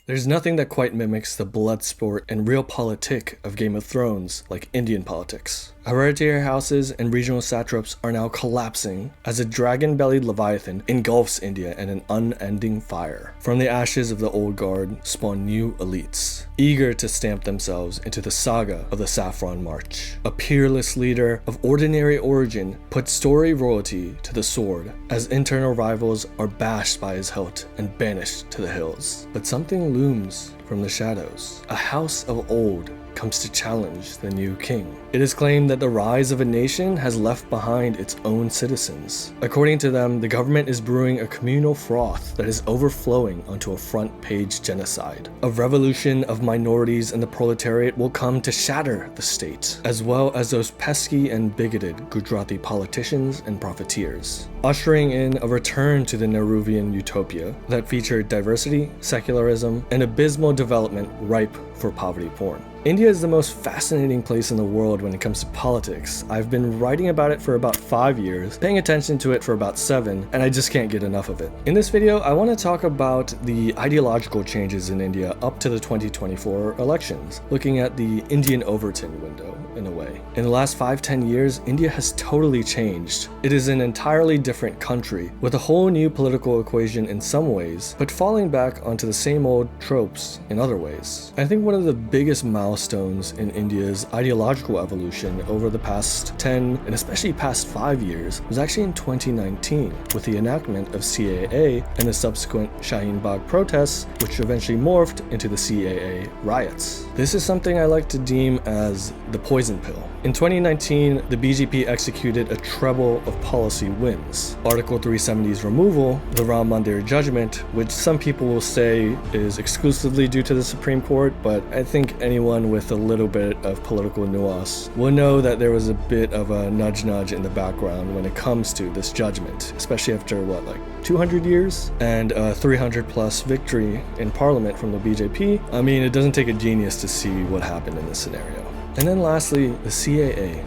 There's nothing that quite mimics the blood sport and realpolitik of Game of Thrones like Indian politics. Hereditary houses and regional satraps are now collapsing as a dragon-bellied leviathan engulfs India in an unending fire. From the ashes of the old guard spawn new elites, eager to stamp themselves into the saga of the Saffron March. A peerless leader of ordinary origin puts story royalty to the sword as internal rivals are bashed by his hilt and banished to the hills. But something looms from the shadows. A house of old comes to challenge the new king. It is claimed that the rise of a nation has left behind its own citizens. According to them, the government is brewing a communal froth that is overflowing onto a front-page genocide. A revolution of minorities and the proletariat will come to shatter the state, as well as those pesky and bigoted Gujarati politicians and profiteers, ushering in a return to the Nehruvian utopia that featured diversity, secularism, and abysmal development ripe for poverty porn. India is the most fascinating place in the world when it comes to politics. I've been writing about it for about 5 years, paying attention to it for about 7, and I just can't get enough of it. In this video, I want to talk about the ideological changes in India up to the 2024 elections, looking at the Indian Overton window, in a way. In the last 5-10 years, India has totally changed. It is an entirely different country, with a whole new political equation in some ways, but falling back onto the same old tropes in other ways. I think one of the biggest milestones in India's ideological evolution over the past 10 and especially past 5 years was actually in 2019 with the enactment of CAA and the subsequent Shaheen Bagh protests, which eventually morphed into the CAA riots. This is something I like to deem as the poison pill. In 2019, the BJP executed a treble of policy wins. Article 370's removal, the Ram Mandir judgment, which some people will say is exclusively due to the Supreme Court, but I think anyone with a little bit of political nuance will know that there was a bit of a nudge in the background when it comes to this judgment, especially after 200 years and a 300 plus victory in parliament from the BJP. I mean, it doesn't take a genius to see what happened in this scenario. And then lastly, the CAA.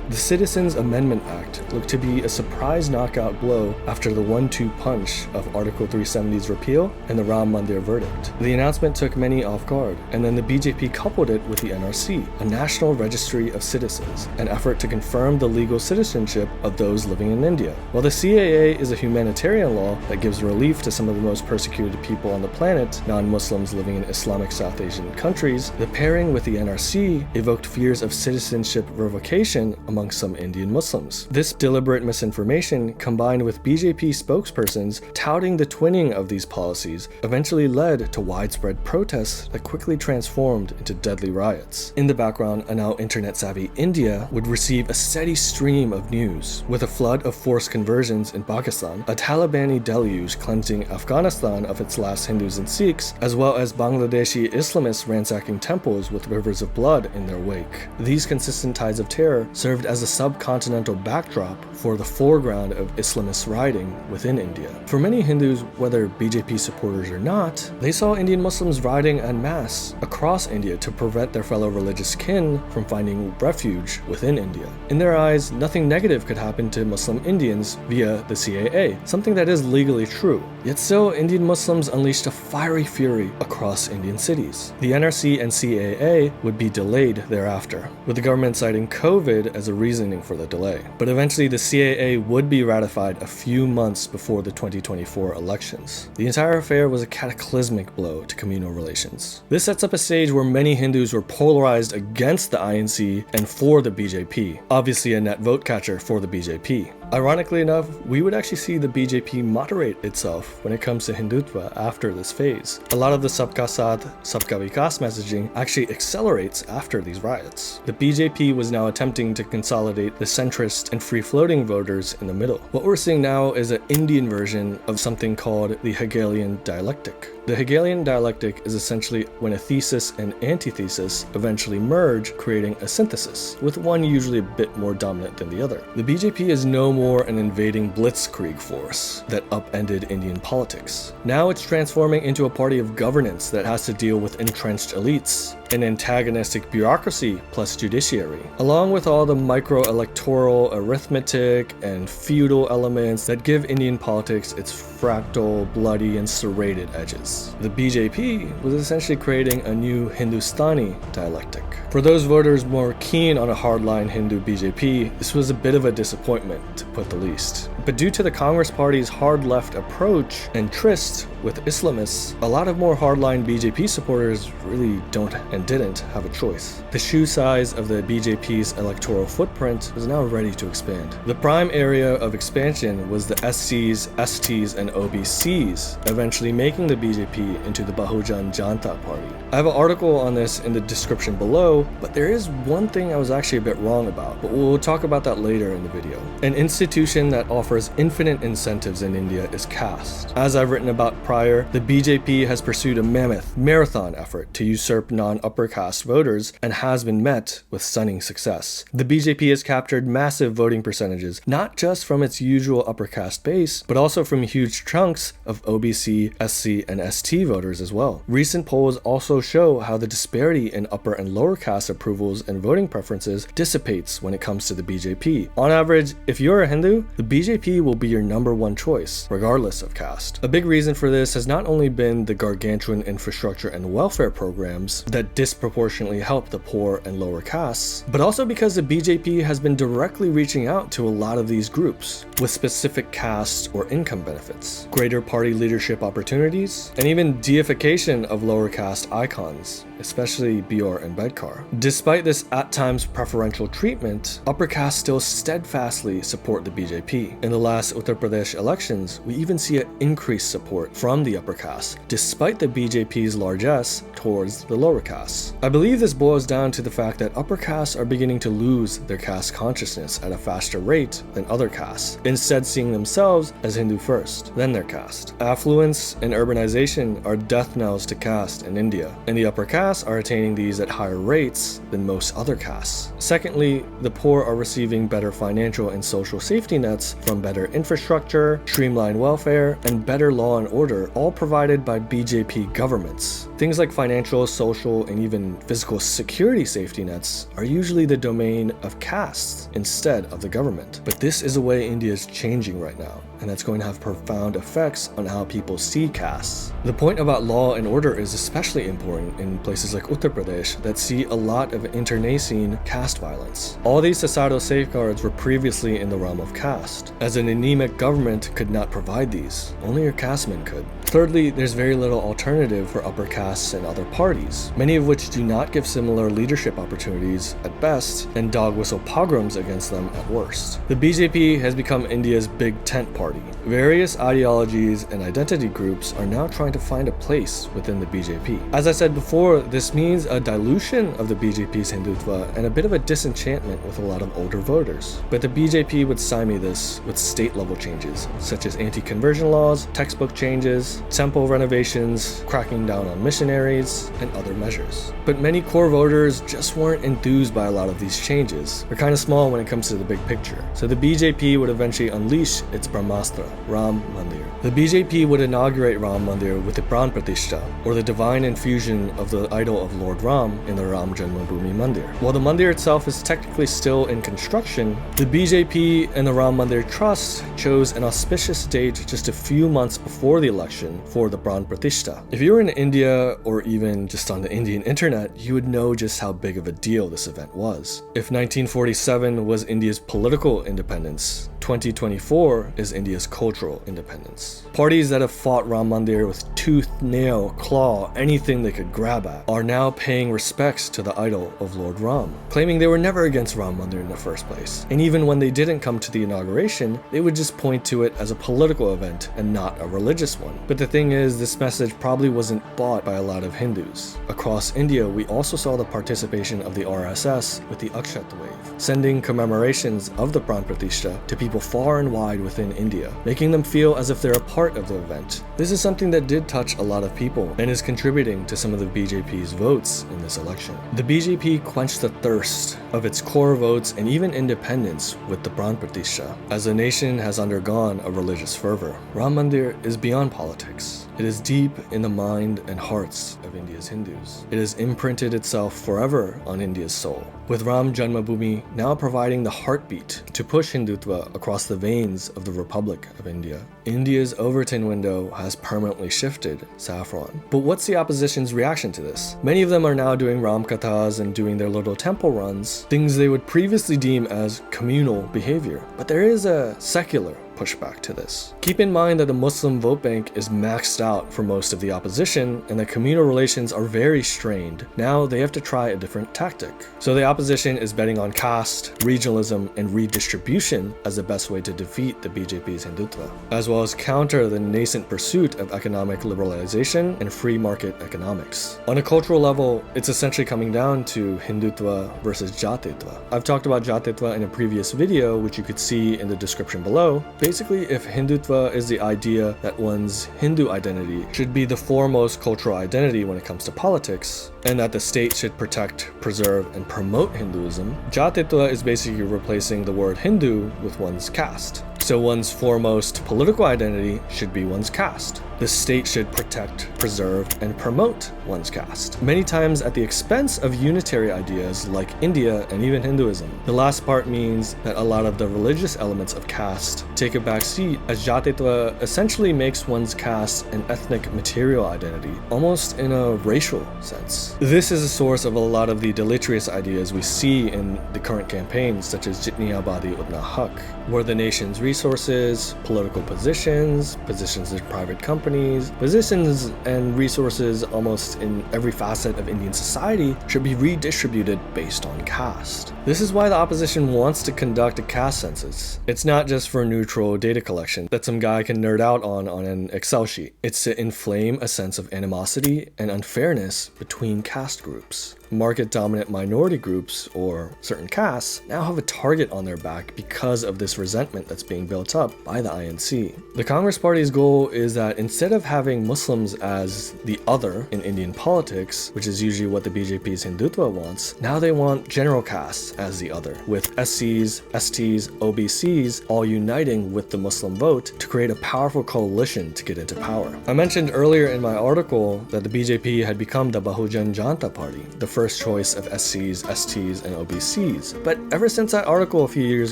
The Citizens Amendment Act looked to be a surprise knockout blow after the 1-2 punch of Article 370's repeal and the Ram Mandir verdict. The announcement took many off guard, and then the BJP coupled it with the NRC, a National Registry of Citizens, an effort to confirm the legal citizenship of those living in India. While the CAA is a humanitarian law that gives relief to some of the most persecuted people on the planet, non-Muslims living in Islamic South Asian countries, the pairing with the NRC evoked fears of citizenship revocation among some Indian Muslims. This deliberate misinformation, combined with BJP spokespersons touting the twinning of these policies, eventually led to widespread protests that quickly transformed into deadly riots. In the background, a now internet-savvy India would receive a steady stream of news, with a flood of forced conversions in Pakistan, a Talibani deluge cleansing Afghanistan of its last Hindus and Sikhs, as well as Bangladeshi Islamists ransacking temples with rivers of blood in their wake. These consistent tides of terror served as a subcontinental backdrop for the foreground of Islamist rioting within India. For many Hindus, whether BJP supporters or not, they saw Indian Muslims rioting en masse across India to prevent their fellow religious kin from finding refuge within India. In their eyes, nothing negative could happen to Muslim Indians via the CAA, something that is legally true. Yet still, Indian Muslims unleashed a fiery fury across Indian cities. The NRC and CAA would be delayed thereafter, with the government citing COVID as a reasoning for the delay. But eventually the CAA would be ratified a few months before the 2024 elections. The entire affair was a cataclysmic blow to communal relations. This sets up a stage where many Hindus were polarized against the INC and for the BJP, obviously a net vote catcher for the BJP. Ironically enough, we would actually see the BJP moderate itself when it comes to Hindutva after this phase. A lot of the Sabka Saath, Sabka Vikas messaging actually accelerates after these riots. The BJP was now attempting to consolidate the centrist and free-floating voters in the middle. What we're seeing now is an Indian version of something called the Hegelian dialectic. The Hegelian dialectic is essentially when a thesis and antithesis eventually merge, creating a synthesis, with one usually a bit more dominant than the other. The BJP is no more an invading blitzkrieg force that upended Indian politics. Now it's transforming into a party of governance that has to deal with entrenched elites, an antagonistic bureaucracy plus judiciary, along with all the micro-electoral arithmetic and feudal elements that give Indian politics its fractal, bloody, and serrated edges. The BJP was essentially creating a new Hindustani dialectic. For those voters more keen on a hardline Hindu BJP, this was a bit of a disappointment, to put the least. But due to the Congress Party's hard-left approach and tryst with Islamists, a lot of more hardline BJP supporters really don't and didn't have a choice. The shoe size of the BJP's electoral footprint was now ready to expand. The prime area of expansion was the SCs, STs, and OBCs, eventually making the BJP into the Bahujan Janata Party. I have an article on this in the description below, but there is one thing I was actually a bit wrong about, but we'll talk about that later in the video. An institution that offers infinite incentives in India is caste. As I've written about prior, the BJP has pursued a mammoth marathon effort to usurp non-upper caste voters and has been met with stunning success. The BJP has captured massive voting percentages, not just from its usual upper caste base, but also from huge chunks of OBC, SC, and ST voters as well. Recent polls also show how the disparity in upper and lower caste approvals and voting preferences dissipates when it comes to the BJP. On average, if you're a Hindu, the BJP will be your #1 choice, regardless of caste. A big reason for this has not only been the gargantuan infrastructure and welfare programs that disproportionately help the poor and lower castes, but also because the BJP has been directly reaching out to a lot of these groups with specific caste or income benefits, greater party leadership opportunities, and even deification of lower caste icons, especially Bior and Ambedkar. Despite this at times preferential treatment, upper caste still steadfastly support the BJP. In the last Uttar Pradesh elections, we even see an increased support from the upper caste, despite the BJP's largesse towards the lower castes. I believe this boils down to the fact that upper castes are beginning to lose their caste consciousness at a faster rate than other castes, instead seeing themselves as Hindu first, then their caste. Affluence and urbanization are death knells to caste in India, and the upper castes are attaining these at higher rates than most other castes. Secondly, the poor are receiving better financial and social safety nets from better infrastructure, streamlined welfare, and better law and order, all provided by BJP governments. Things like financial, social, and even physical security safety nets are usually the domain of castes instead of the government. But this is a way India is changing right now, and that's going to have profound effects on how people see castes. The point about law and order is especially important in places like Uttar Pradesh that see a lot of internecine caste violence. All these societal safeguards were previously in the realm of caste, as an anemic government could not provide these. Only your castemen could. Thirdly, there's very little alternative for upper castes and other parties, many of which do not give similar leadership opportunities at best, and dog whistle pogroms against them at worst. The BJP has become India's big tent party. Various ideologies and identity groups are now trying to find a place within the BJP. As I said before, this means a dilution of the BJP's Hindutva and a bit of a disenchantment with a lot of older voters. But the BJP would stymie this with state-level changes, such as anti-conversion laws, textbook changes, temple renovations, cracking down on missionaries, and other measures. But many core voters just weren't enthused by a lot of these changes. They're kind of small when it comes to the big picture. So the BJP would eventually unleash its Brahmastra, Ram Mandir. The BJP would inaugurate Ram Mandir with the Pran Pratishtha, or the divine infusion of the idol of Lord Ram in the Ram Janmabhoomi Mandir. While the Mandir itself is technically still in construction, the BJP and the Ram Mandir Trust chose an auspicious date just a few months before the election for the Pran Pratishtha. If you were in India or even just on the Indian internet, you would know just how big of a deal this event was. If 1947 was India's political independence, 2024 is India's cultural independence. Parties that have fought Ram Mandir with tooth, nail, claw, anything they could grab at, are now paying respects to the idol of Lord Ram, claiming they were never against Ram Mandir in the first place. And even when they didn't come to the inauguration, they would just point to it as a political event and not a religious one. But the thing is, this message probably wasn't bought by a lot of Hindus. Across India, we also saw the participation of the RSS with the Akshat wave, sending commemorations of the Pran Pratishtha to people people far and wide within India, making them feel as if they're a part of the event. This is something that did touch a lot of people and is contributing to some of the BJP's votes in this election. The BJP quenched the thirst of its core votes and even independents with the Pran Pratishtha, as the nation has undergone a religious fervor. Ram Mandir is beyond politics. It is deep in the mind and hearts of India's Hindus. It has imprinted itself forever on India's soul, with Ram Janmabhoomi now providing the heartbeat to push Hindutva across the veins of the Republic of India. India's Overton window has permanently shifted saffron. But what's the opposition's reaction to this? Many of them are now doing Ram Kathas and doing their little temple runs, things they would previously deem as communal behavior. But there is a secular pushback to this. Keep in mind that the Muslim vote bank is maxed out for most of the opposition and that communal relations are very strained. Now they have to try a different tactic. So the opposition is betting on caste, regionalism, and redistribution as the best way to defeat the BJP's Hindutva, as well as counter the nascent pursuit of economic liberalization and free market economics. On a cultural level, it's essentially coming down to Hindutva versus Jatitva. I've talked about Jatitva in a previous video, which you could see in the description below. Basically, if Hindutva is the idea that one's Hindu identity should be the foremost cultural identity when it comes to politics, and that the state should protect, preserve, and promote Hinduism, Jatitva is basically replacing the word Hindu with one's caste. So one's foremost political identity should be one's caste. The state should protect, preserve, and promote one's caste, many times at the expense of unitary ideas like India and even Hinduism. The last part means that a lot of the religious elements of caste take a back seat, as Jatitva essentially makes one's caste an ethnic material identity, almost in a racial sense. This is a source of a lot of the deleterious ideas we see in the current campaigns, such as Jitni Abadi Utna Haq, where the nation's resources, political positions, positions in private companies, positions and resources almost in every facet of Indian society should be redistributed based on caste. This is why the opposition wants to conduct a caste census. It's not just for neutral data collection that some guy can nerd out on an Excel sheet. It's to inflame a sense of animosity and unfairness between caste groups. Market-dominant minority groups, or certain castes, now have a target on their back because of this resentment that's being built up by the INC. The Congress Party's goal is that instead of having Muslims as the other in Indian politics, which is usually what the BJP's Hindutva wants, now they want general castes as the other, with SCs, STs, OBCs all uniting with the Muslim vote to create a powerful coalition to get into power. I mentioned earlier in my article that the BJP had become the Bahujan Janata Party, the first choice of SCs, STs, and OBCs. But ever since that article a few years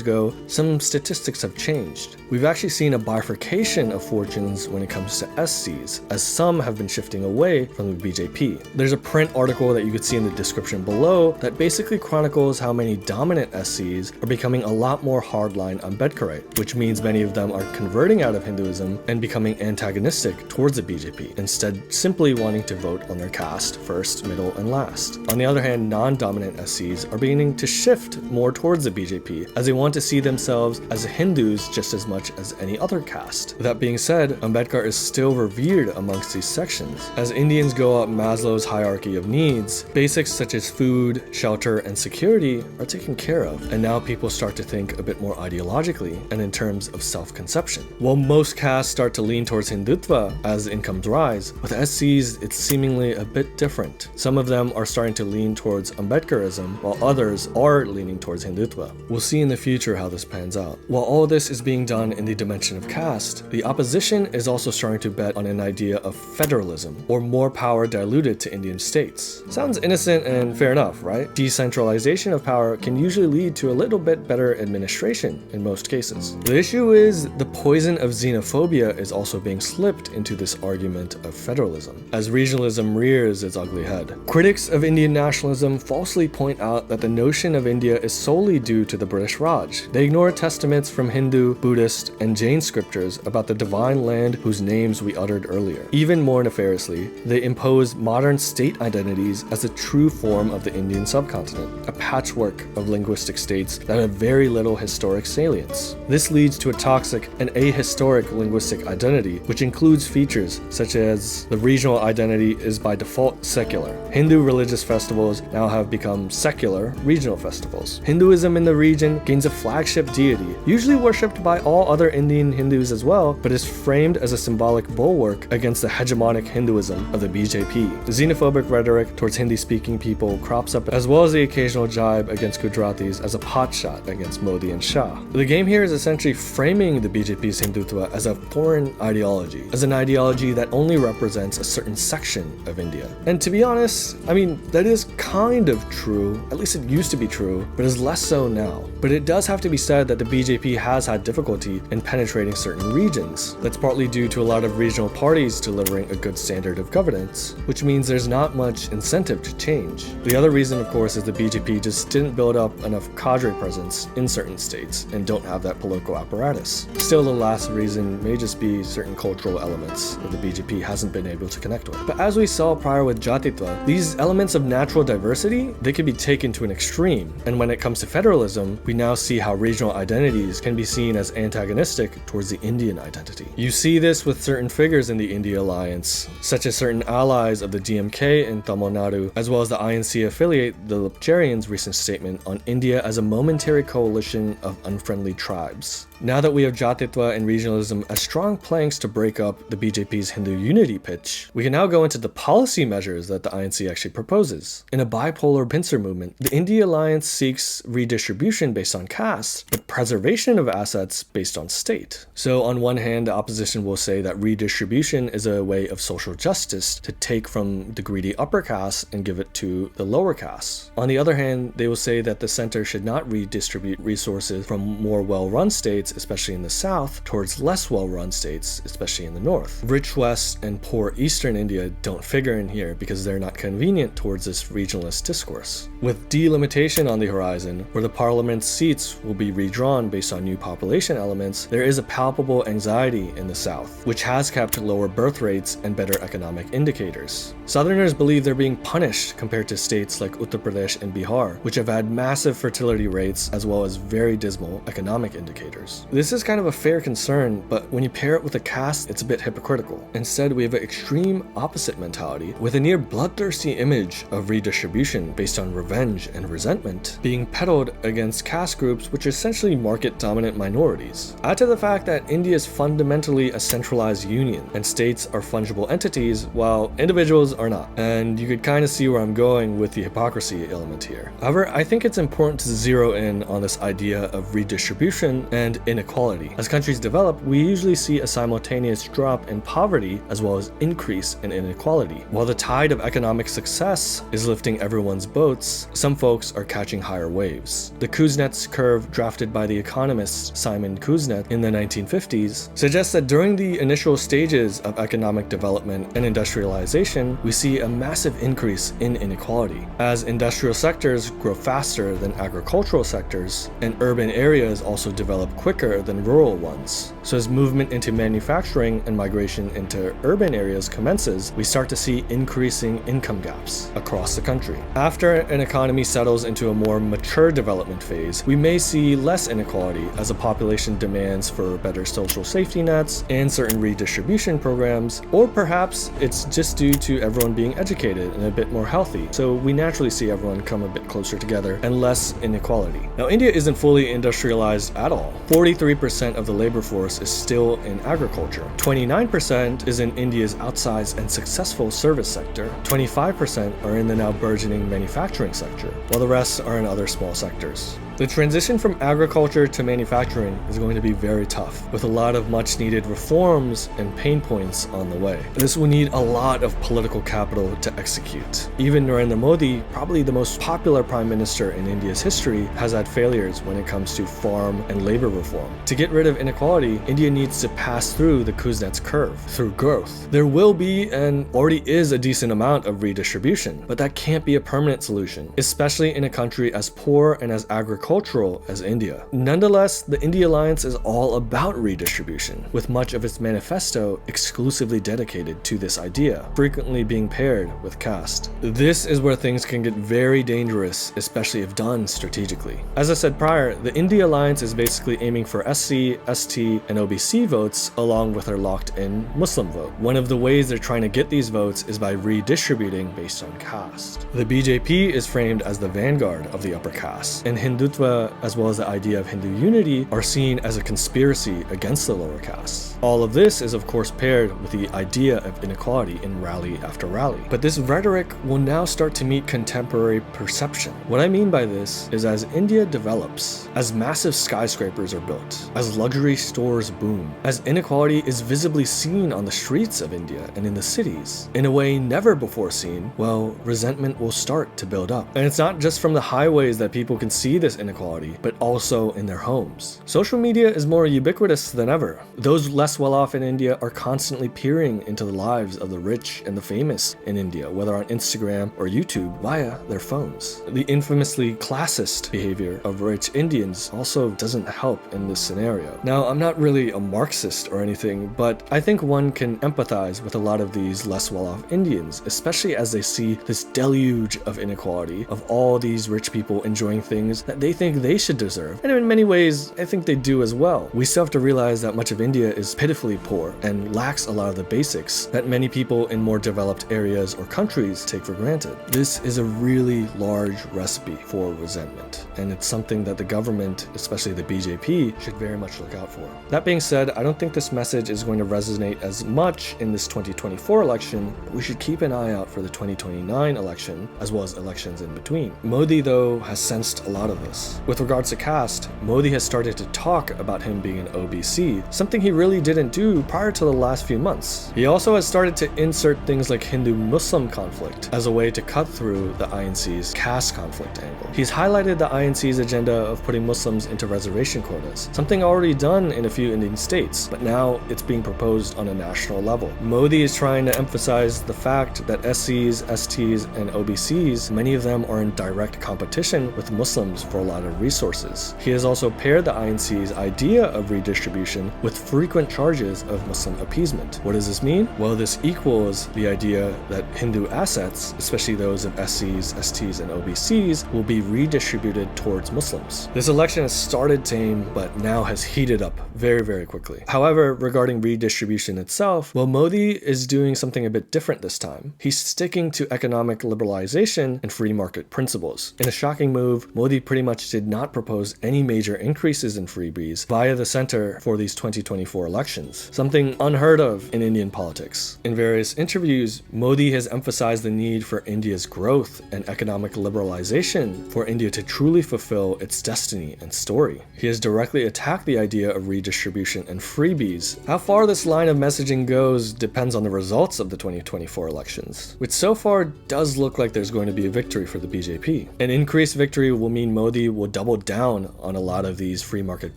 ago, some statistics have changed. We've actually seen a bifurcation of fortunes when it comes to SCs, as some have been shifting away from the BJP. There's a print article that you could see in the description below that basically chronicles how many dominant SCs are becoming a lot more hardline Ambedkarite, which means many of them are converting out of Hinduism and becoming antagonistic towards the BJP, instead simply wanting to vote on their caste first, middle, and last. On the other hand, non-dominant SCs are beginning to shift more towards the BJP, as they want to see themselves as Hindus just as much as any other caste. That being said, Ambedkar is still revered amongst these sections. As Indians go up Maslow's hierarchy of needs, basics such as food, shelter, and security are taken care of, and now people start to think a bit more ideologically and in terms of self-conception. While most castes start to lean towards Hindutva as incomes rise, with SCs it's seemingly a bit different. Some of them are starting to lean towards Ambedkarism, while others are leaning towards Hindutva. We'll see in the future how this pans out. While all this is being done in the dimension of caste, the opposition is also starting to bet on an idea of federalism, or more power diluted to Indian states. Sounds innocent and fair enough, right? Decentralization of power can usually lead to a little bit better administration in most cases. The issue is the poison of xenophobia is also being slipped into this argument of federalism, as regionalism rears its ugly head. Critics of Indian nationalism falsely point out that the notion of India is solely due to the British Raj. They ignore testaments from Hindu, Buddhist, and Jain scriptures about the divine land whose names we uttered earlier. Even more nefariously, they impose modern state identities as a true form of the Indian subcontinent, a patchwork of linguistic states that have very little historic salience. This leads to a toxic and ahistoric linguistic identity, which includes features such as the regional identity is by default secular. Hindu religious festivals festivals now have become secular, regional festivals. Hinduism in the region gains a flagship deity, usually worshipped by all other Indian Hindus as well, but is framed as a symbolic bulwark against the hegemonic Hinduism of the BJP. The xenophobic rhetoric towards Hindi-speaking people crops up, as well as the occasional jibe against Gujaratis as a potshot against Modi and Shah. The game here is essentially framing the BJP's Hindutva as a foreign ideology, as an ideology that only represents a certain section of India. And to be honest, I mean, that is kind of true, at least it used to be true, but is less so now. But it does have to be said that the BJP has had difficulty in penetrating certain regions. That's partly due to a lot of regional parties delivering a good standard of governance, which means there's not much incentive to change. The other reason, of course, is the BJP just didn't build up enough cadre presence in certain states and don't have that political apparatus. Still, the last reason may just be certain cultural elements that the BJP hasn't been able to connect with. But as we saw prior with Jatitva, these elements of natural diversity, they can be taken to an extreme. And when it comes to federalism, we now see how regional identities can be seen as antagonistic towards the Indian identity. You see this with certain figures in the India alliance, such as certain allies of the DMK in Tamil Nadu, as well as the INC affiliate, the Libertarians' recent statement on India as a momentary coalition of unfriendly tribes. Now that we have Jatitva and regionalism as strong planks to break up the BJP's Hindu unity pitch, we can now go into the policy measures that the INC actually proposes. In a bipolar pincer movement, the India Alliance seeks redistribution based on caste, but preservation of assets based on state. So on one hand, the opposition will say that redistribution is a way of social justice to take from the greedy upper caste and give it to the lower caste. On the other hand, they will say that the center should not redistribute resources from more well-run states, especially in the south, towards less well-run states, especially in the north. Rich West and poor Eastern India don't figure in here because they're not convenient towards this regionalist discourse. With delimitation on the horizon, where the parliament's seats will be redrawn based on new population elements, there is a palpable anxiety in the south, which has kept lower birth rates and better economic indicators. Southerners believe they're being punished compared to states like Uttar Pradesh and Bihar, which have had massive fertility rates as well as very dismal economic indicators. This is kind of a fair concern, but when you pair it with a caste, it's a bit hypocritical. Instead, we have an extreme opposite mentality with a near bloodthirsty image of redistribution based on revenge and resentment being peddled against caste groups which are essentially market-dominant minorities. Add to the fact that India is fundamentally a centralized union, and states are fungible entities while individuals are not. And you could kind of see where I'm going with the hypocrisy element here. However, I think it's important to zero in on this idea of redistribution and inequality. As countries develop, we usually see a simultaneous drop in poverty as well as increase in inequality. While the tide of economic success is lifting everyone's boats, some folks are catching higher waves. The Kuznets curve drafted by the economist Simon Kuznets in the 1950s suggests that during the initial stages of economic development and industrialization, we see a massive increase in inequality. As industrial sectors grow faster than agricultural sectors, and urban areas also develop quicker than rural ones. So as movement into manufacturing and migration into urban areas commences, we start to see increasing income gaps across the country. After an economy settles into a more mature development phase, we may see less inequality as the population demands for better social safety nets and certain redistribution programs, or perhaps it's just due to everyone being educated and a bit more healthy, so we naturally see everyone come a bit closer together and less inequality. Now, India isn't fully industrialized at all. 43% of the labor force is still in agriculture. 29% is in India's outsized and successful service sector. 25% are in the now burgeoning manufacturing sector, while the rest are in other small sectors. The transition from agriculture to manufacturing is going to be very tough, with a lot of much needed reforms and pain points on the way. This will need a lot of political capital to execute. Even Narendra Modi, probably the most popular prime minister in India's history, has had failures when it comes to farm and labor reform. To get rid of inequality, India needs to pass through the Kuznets curve, through growth. There will be and already is a decent amount of redistribution, but that can't be a permanent solution, especially in a country as poor and as agricultural agricultural as India. Nonetheless, the India Alliance is all about redistribution, with much of its manifesto exclusively dedicated to this idea, frequently being paired with caste. This is where things can get very dangerous, especially if done strategically. As I said prior, the India Alliance is basically aiming for SC, ST, and OBC votes along with their locked-in Muslim vote. One of the ways they're trying to get these votes is by redistributing based on caste. The BJP is framed as the vanguard of the upper caste, and Hindutva, as well as the idea of Hindu unity, are seen as a conspiracy against the lower castes. All of this is of course paired with the idea of inequality in rally after rally. But this rhetoric will now start to meet contemporary perception. What I mean by this is as India develops, as massive skyscrapers are built, as luxury stores boom, as inequality is visibly seen on the streets of India and in the cities, in a way never before seen, well, resentment will start to build up. And it's not just from the highways that people can see this inequality, but also in their homes. Social media is more ubiquitous than ever. Those less well-off in India are constantly peering into the lives of the rich and the famous in India, whether on Instagram or YouTube, via their phones. The infamously classist behavior of rich Indians also doesn't help in this scenario. Now, I'm not really a Marxist or anything, but I think one can empathize with a lot of these less well-off Indians, especially as they see this deluge of inequality, of all these rich people enjoying things that they think they should deserve. And in many ways, I think they do as well. We still have to realize that much of India is pitifully poor and lacks a lot of the basics that many people in more developed areas or countries take for granted. This is a really large recipe for resentment, and it's something that the government, especially the BJP, should very much look out for. That being said, I don't think this message is going to resonate as much in this 2024 election, but we should keep an eye out for the 2029 election, as well as elections in between. Modi, though, has sensed a lot of this. With regards to caste, Modi has started to talk about him being an OBC, something he really didn't do prior to the last few months. He also has started to insert things like Hindu-Muslim conflict as a way to cut through the INC's caste conflict angle. He's highlighted the INC's agenda of putting Muslims into reservation quotas, something already done in a few Indian states, but now it's being proposed on a national level. Modi is trying to emphasize the fact that SCs, STs, and OBCs, many of them are in direct competition with Muslims for a lot of resources. He has also paired the INC's idea of redistribution with frequent charges of Muslim appeasement. What does this mean? Well, this equals the idea that Hindu assets, especially those of SCs, STs, and OBCs, will be redistributed towards Muslims. This election has started tame, but now has heated up very, very quickly. However, regarding redistribution itself, well, Modi is doing something a bit different this time. He's sticking to economic liberalization and free market principles. In a shocking move, Modi pretty much did not propose any major increases in freebies via the center for these 2024 elections, something unheard of in Indian politics. In various interviews, Modi has emphasized the need for India's growth and economic liberalization for India to truly fulfill its destiny and story. He has directly attacked the idea of redistribution and freebies. How far this line of messaging goes depends on the results of the 2024 elections, which so far does look like there's going to be a victory for the BJP. An increased victory will mean Modi will double down on a lot of these free market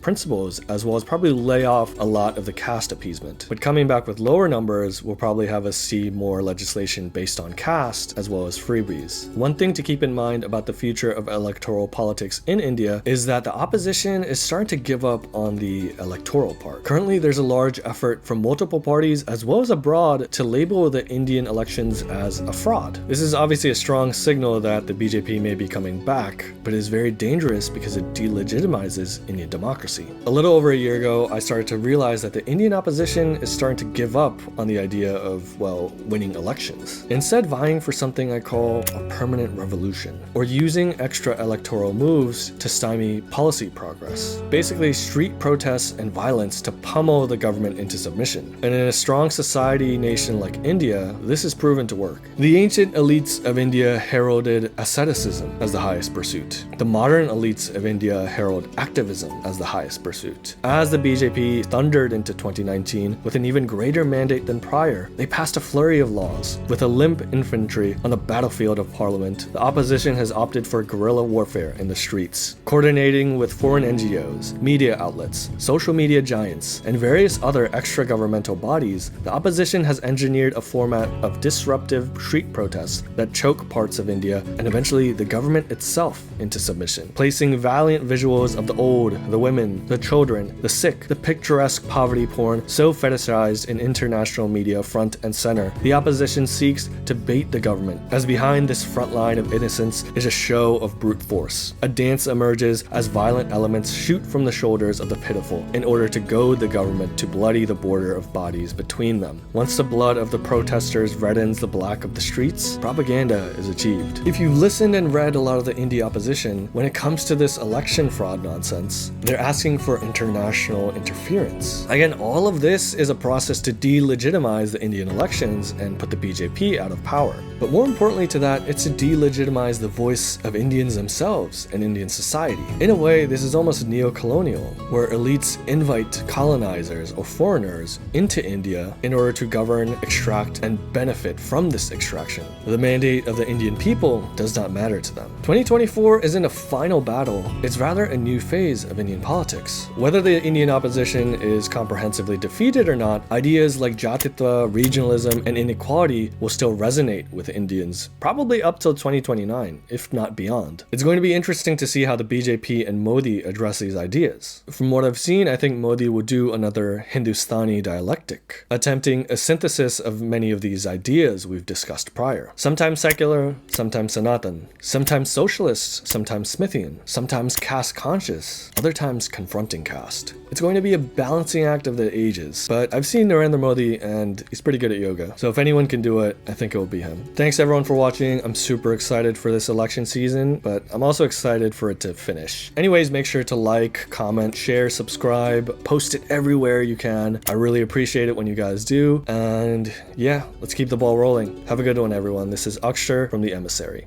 principles, as well as probably lay off a lot of the caste appeasement. But coming back with lower numbers will probably have us see more legislation based on caste, as well as freebies. One thing to keep in mind about the future of electoral politics in India is that the opposition is starting to give up on the electoral part. Currently, there's a large effort from multiple parties as well as abroad to label the Indian elections as a fraud. This is obviously a strong signal that the BJP may be coming back, but it is very dangerous because it delegitimizes Indian democracy. A little over a year ago, I started to realize that the Indian opposition is starting to give up on the idea of, well, winning elections, instead vying for something I call a permanent revolution, or using extra electoral moves to stymie policy progress. Basically, street protests and violence to pummel the government into submission. And in a strong society nation like India, this is proven to work. The ancient elites of India heralded asceticism as the highest pursuit. The modern elites of India herald activism as the highest pursuit. As the BJP thundered into 2019 with an even greater mandate than prior, they passed a flurry of laws. With a limp infantry on the battlefield of parliament, the opposition has opted for guerrilla warfare in the streets, coordinating with foreign NGOs, media outlets, social media giants, and various other extra-governmental bodies. The opposition has engineered a format of disruptive street protests that choke parts of India and eventually the government itself into submission. placing valiant visuals of the old, the women, the children, the sick, the picturesque poverty porn so fetishized in international media front and center. The opposition seeks to bait the government, as behind this front line of innocence is a show of brute force. A dance emerges as violent elements shoot from the shoulders of the pitiful in order to goad the government to bloody the border of bodies between them. Once the blood of the protesters reddens the black of the streets, propaganda is achieved. If you've listened and read a lot of the indie opposition, when it comes to this election fraud nonsense, they're asking for international interference. Again, all of this is a process to delegitimize the Indian elections and put the BJP out of power. But more importantly to that, it's to delegitimize the voice of Indians themselves and Indian society. In a way, this is almost neo-colonial, where elites invite colonizers or foreigners into India in order to govern, extract, and benefit from this extraction. The mandate of the Indian people does not matter to them. 2024 isn't a final battle, it's rather a new phase of Indian politics. Whether the Indian opposition is comprehensively defeated or not, ideas like Jatitva, regionalism, and inequality will still resonate with Indians, probably up till 2029, if not beyond. It's going to be interesting to see how the BJP and Modi address these ideas. From what I've seen, I think Modi will do another Hindustani dialectic, attempting a synthesis of many of these ideas we've discussed prior. Sometimes secular, sometimes Sanatan, sometimes socialist, sometimes Smithian, sometimes caste conscious, other times confronting caste. It's going to be a balancing act of the ages, but I've seen Narendra Modi and he's pretty good at yoga. So if anyone can do it, I think it will be him. Thanks everyone for watching. I'm super excited for this election season, but I'm also excited for it to finish. Anyways, make sure to like, comment, share, subscribe, post it everywhere you can. I really appreciate it when you guys do. And yeah, let's keep the ball rolling. Have a good one, everyone. This is Akshar from the Emissary.